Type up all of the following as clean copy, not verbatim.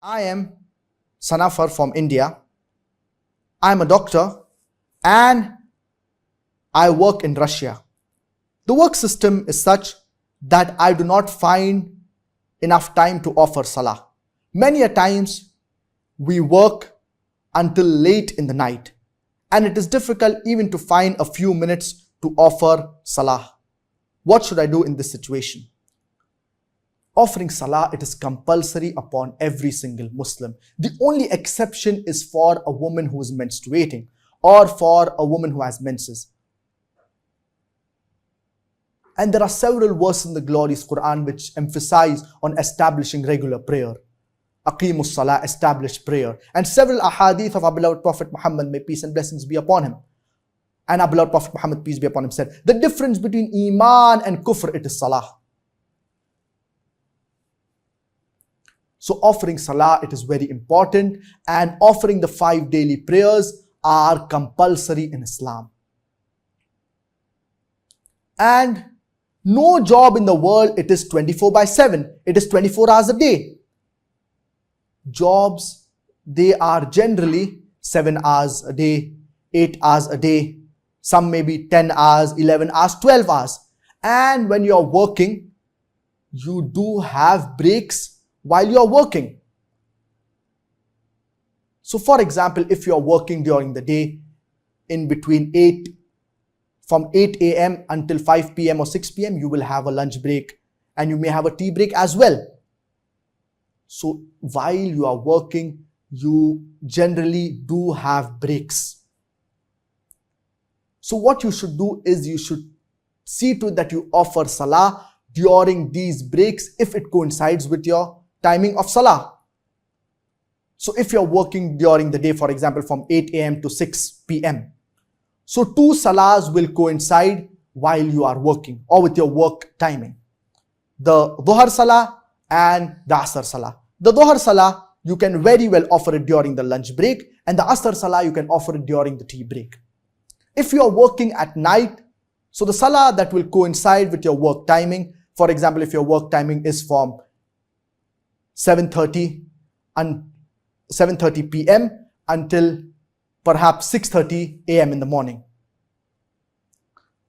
I am Sanafar from India. I am a doctor and I work in Russia. The work system is such that I do not find enough time to offer salah. Many a times we work until late in the night and it is difficult even to find a few minutes to offer salah. What should I do in this situation? Offering salah, it is compulsory upon every single Muslim. The only exception is for a woman who is menstruating or for a woman who has menses. And there are several verses in the glorious Quran which emphasize on establishing regular prayer. Aqimus salah, establish prayer. And several ahadith of our beloved Prophet Muhammad, may peace and blessings be upon him. And our beloved Prophet Muhammad, peace be upon him, said, the difference between iman and kufr, it is salah. So offering salah, it is very important, and offering the 5 daily prayers are compulsory in Islam. And no job in the world, it is 24/7. It is 24 hours a day. Jobs, they are generally 7 hours a day, 8 hours a day, some maybe 10 hours, 11 hours, 12 hours. And when you're working, you do have breaks while you're working. So for example, if you're working during the day, in between from 8 a.m. until 5 p.m. or 6 p.m., you will have a lunch break and you may have a tea break as well. So while you are working, you generally do have breaks. So what you should do is you should see to it that you offer salah during these breaks if it coincides with your timing of salah. So if you're working during the day, for example, from 8 a.m. to 6 p.m. So 2 salahs will coincide while you are working or with your work timing. The Dhuhr salah and the Asr salah. The Dhuhr salah, you can very well offer it during the lunch break, and the Asr salah, you can offer it during the tea break. If you are working at night, so the salah that will coincide with your work timing, for example, if your work timing is from 7:30 p.m. until perhaps 6:30 a.m. in the morning.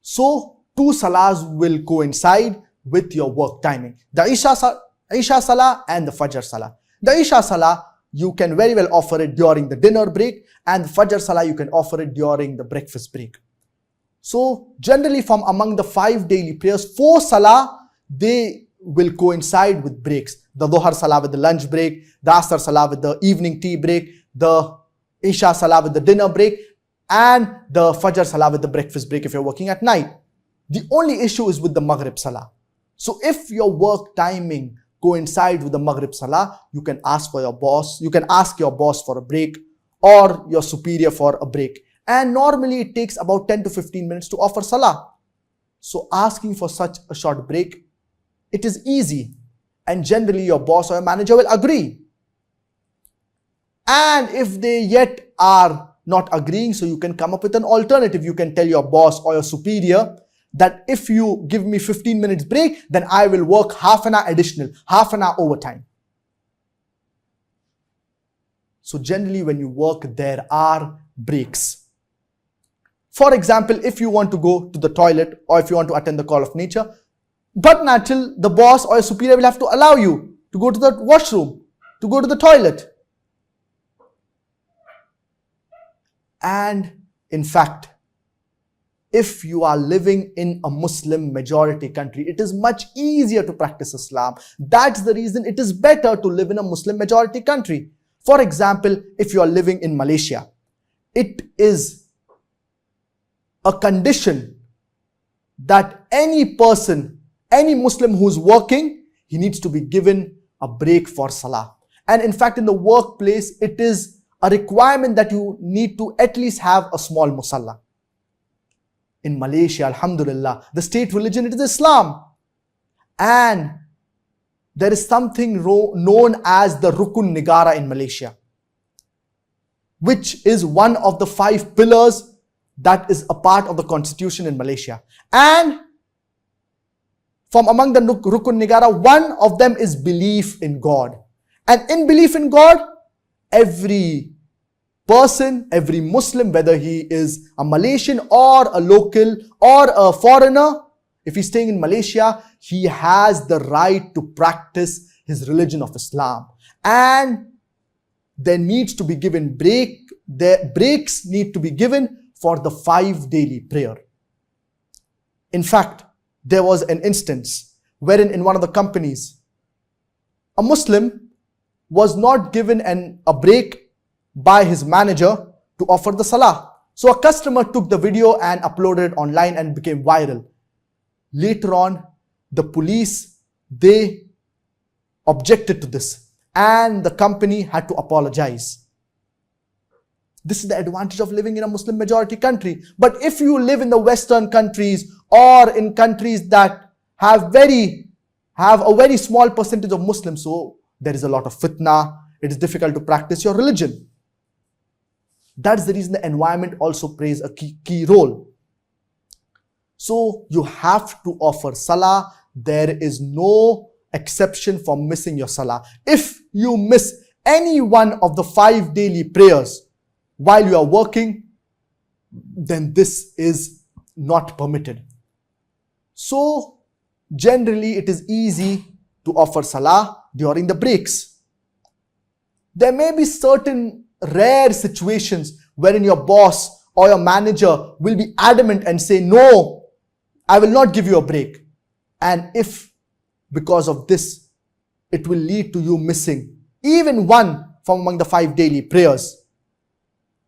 So 2 salahs will coincide with your work timing. The Isha salah and the Fajr salah. The Isha salah, you can very well offer it during the dinner break, and the Fajr salah, you can offer it during the breakfast break. So generally from among the 5 daily prayers, 4 salah, they will coincide with breaks. The Dhuhr salah with the lunch break, the Asr salah with the evening tea break, the Isha salah with the dinner break, and the Fajr salah with the breakfast break if you're working at night. The only issue is with the Maghrib salah. So if your work timing coincides with the Maghrib salah, you can ask for your boss, you can ask your boss for a break or your superior for a break. And normally it takes about 10 to 15 minutes to offer salah. So asking for such a short break, it is easy, and generally your boss or your manager will agree. And if they yet are not agreeing, so you can come up with an alternative. You can tell your boss or your superior that if you give me 15 minutes break, then I will work half an hour additional, half an hour overtime. So generally when you work, there are breaks. For example, if you want to go to the toilet or if you want to attend the call of nature, but until the boss or your superior will have to allow you to go to the washroom, to go to the toilet. And in fact, if you are living in a Muslim majority country, it is much easier to practice Islam. That's the reason it is better to live in a Muslim majority country. For example, if you are living in Malaysia, it is a condition that any person, any Muslim who's working, he needs to be given a break for salah. And in fact, in the workplace, it is a requirement that you need to at least have a small musalla. In Malaysia, alhamdulillah, the state religion, it is Islam. And there is something known as the Rukun Nigara in Malaysia, which is one of the 5 pillars that is a part of the constitution in Malaysia. And from among the Rukun Nigara, one of them is belief in God. And in belief in God, every person, every Muslim, whether he is a Malaysian or a local or a foreigner, if he's staying in Malaysia, he has the right to practice his religion of Islam. And there needs to be given breaks need to be given for the 5 daily prayer. In fact, there was an instance wherein in one of the companies, a Muslim was not given a break by his manager to offer the salah. So a customer took the video and uploaded it online and became viral. Later on, the police, they objected to this and the company had to apologize. This is the advantage of living in a Muslim majority country. But if you live in the Western countries or in countries that have a very small percentage of Muslims, so there is a lot of fitna, it is difficult to practice your religion. That's the reason the environment also plays a key role. So you have to offer salah. There is no exception for missing your salah. If you miss any one of the 5 daily prayers while you are working, then this is not permitted. So generally it is easy to offer salah during the breaks. There may be certain rare situations wherein your boss or your manager will be adamant and say, no, I will not give you a break. And if because of this, it will lead to you missing even one from among the 5 daily prayers,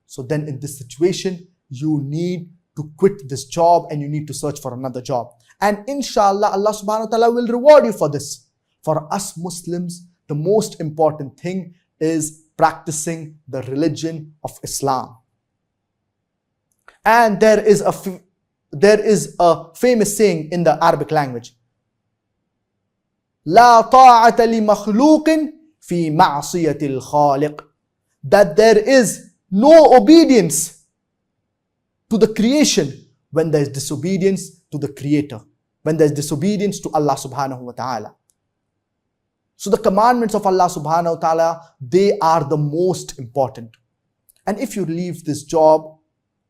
so then in this situation, you need to quit this job and you need to search for another job. And inshallah, Allah subhanahu wa ta'ala will reward you for this. For us Muslims, the most important thing is practicing the religion of Islam. And there is a famous saying in the Arabic language, لا طاعة لمخلوق في معصية الخالق, that there is no obedience to the creation when there is disobedience to the Creator, when there is disobedience to Allah subhanahu wa ta'ala. So the commandments of Allah subhanahu wa ta'ala, they are the most important. And if you leave this job,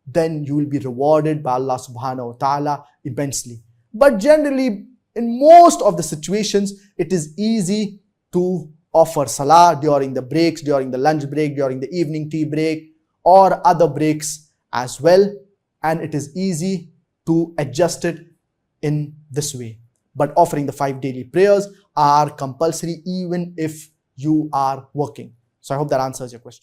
then you will be rewarded by Allah subhanahu wa ta'ala immensely. But generally, in most of the situations, it is easy to offer salah during the breaks, during the lunch break, during the evening tea break, or other breaks as well. And it is easy to adjust it in this way. But offering the 5 daily prayers are compulsory even if you are working. So I hope that answers your question.